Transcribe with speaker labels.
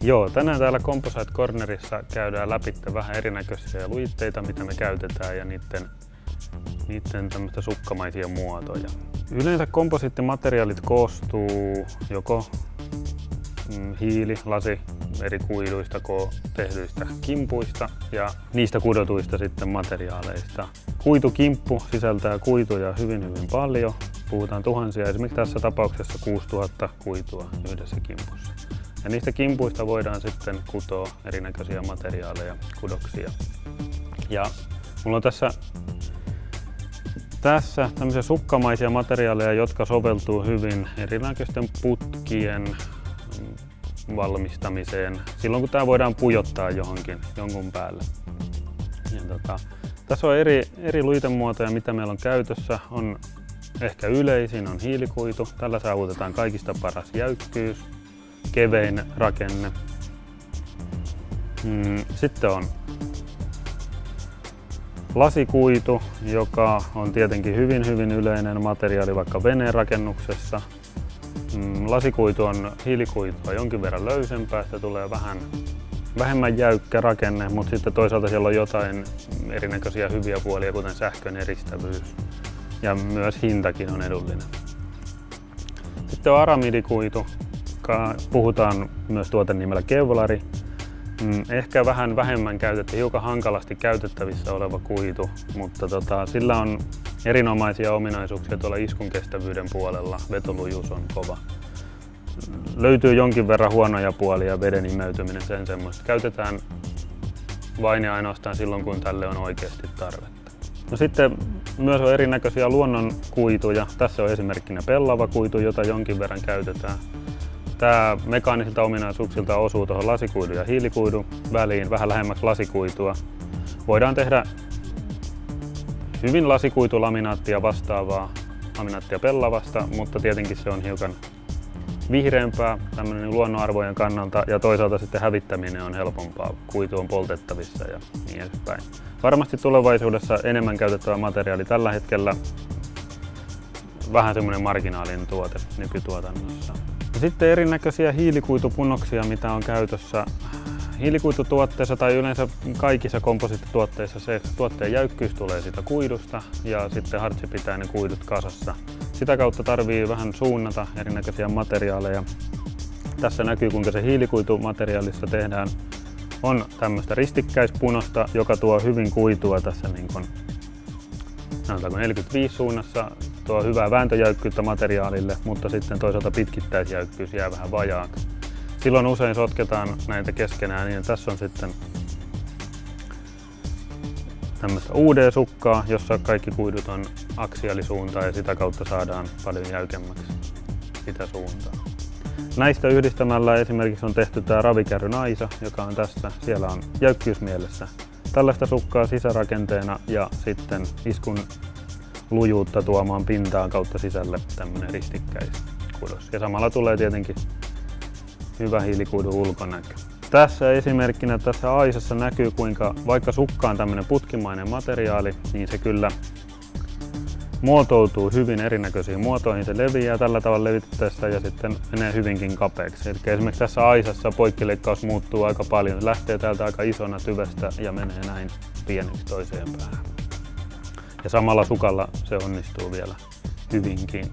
Speaker 1: Joo, tänään täällä Composite Cornerissa käydään läpi vähän erinäköisiä lujitteita, mitä me käytetään ja niiden tämmöistä sukkamaisia muotoja. Yleensä komposiittimateriaalit koostuu joko hiili, lasi, eri kuiduista tehdyistä kimpuista ja niistä kudotuista sitten materiaaleista. Kuitukimppu sisältää kuituja hyvin paljon. Puhutaan tuhansia, esimerkiksi tässä tapauksessa 6000 kuitua yhdessä kimpussa. Ja niistä kimpuista voidaan sitten kutoa erinäköisiä materiaaleja, kudoksia. Ja mulla on tässä tämmöisiä sukkamaisia materiaaleja, jotka soveltuu hyvin erinäköisten putkien valmistamiseen silloin, kun tämä voidaan pujottaa jonkun päälle. Ja tässä on eri lujitemuotoja, mitä meillä on käytössä. On ehkä yleisin on hiilikuitu. Tällä saavutetaan kaikista paras jäykkyys, kevein rakenne. Sitten on lasikuitu, joka on tietenkin hyvin yleinen materiaali vaikka veneen rakennuksessa. Lasikuitu on hiilikuitua jonkin verran löysempää, sitä tulee vähemmän jäykkä rakenne, mutta sitten toisaalta siellä on jotain erinäköisiä hyviä puolia, kuten sähkön eristävyys ja myös hintakin on edullinen. Sitten on aramidikuitu, puhutaan myös tuotenimellä kevlari. Ehkä vähän vähemmän käytetty, hiukan hankalasti käytettävissä oleva kuitu, mutta sillä on erinomaisia ominaisuuksia tuolla iskun kestävyyden puolella. Vetolujuus on kova. Löytyy jonkin verran huonoja puolia, veden imeytyminen, sen semmoista. Käytetään vain ja ainoastaan silloin, kun tälle on oikeasti tarvetta. No sitten myös on erinäköisiä luonnonkuituja. Tässä on esimerkkinä pellava kuitu, jota jonkin verran käytetään. Tämä mekaanisilta ominaisuuksilta osuu tuohon lasikuidun ja hiilikuidun väliin, vähän lähemmäksi lasikuitua. Voidaan tehdä hyvin lasikuitulaminaattia vastaavaa laminaattia pellavasta, mutta tietenkin se on hiukan vihreämpää luonnonarvojen kannalta ja toisaalta sitten hävittäminen on helpompaa. Kuitu on poltettavissa ja niin edespäin. Varmasti tulevaisuudessa enemmän käytettävä materiaali tällä hetkellä vähän semmoinen marginaalinen tuote nykytuotannossa. Sitten erinäköisiä hiilikuitupunnoksia, mitä on käytössä. Hiilikuitutuotteissa tai yleensä kaikissa komposiittituotteissa se tuotteen jäykkyys tulee siitä kuidusta ja sitten hartsi pitää ne kuidut kasassa. Sitä kautta tarvii vähän suunnata erinäköisiä materiaaleja. Tässä näkyy, kuinka se hiilikuitumateriaalista tehdään. On tämmöistä ristikkäispunosta, joka tuo hyvin kuitua tässä sanotaanko 45 suunnassa, tuo hyvää vääntöjäykkyyttä materiaalille, mutta sitten toisaalta pitkittäisjäykkyys jää vähän vajaaksi. Silloin usein sotketaan näitä keskenään, niin tässä on sitten tämmöistä UD-sukkaa, jossa kaikki kuidut on aksiaalisuuntaan ja sitä kautta saadaan paljon jäykemmäksi sitä suuntaa. Näistä yhdistämällä esimerkiksi on tehty tämä ravikärry Naisa, joka on tässä. Siellä on jäykkyysmielessä tällaista sukkaa sisärakenteena ja sitten iskun lujuutta tuomaan pintaan kautta sisälle tämmöinen ristikkäiskudos. Ja samalla tulee tietenkin hyvä hiilikuidun ulkonäkö. Tässä esimerkkinä tässä aisassa näkyy, kuinka vaikka sukka on tämmöinen putkimainen materiaali, niin se kyllä muotoutuu hyvin erinäköisiin muotoihin. Se leviää tällä tavalla levitettäessä ja sitten menee hyvinkin kapeaksi. Eli esimerkiksi tässä aisassa poikkileikkaus muuttuu aika paljon. Se lähtee täältä aika isona tyvestä ja menee näin pieneksi toiseen päähän. Ja samalla sukalla se onnistuu vielä hyvinkin.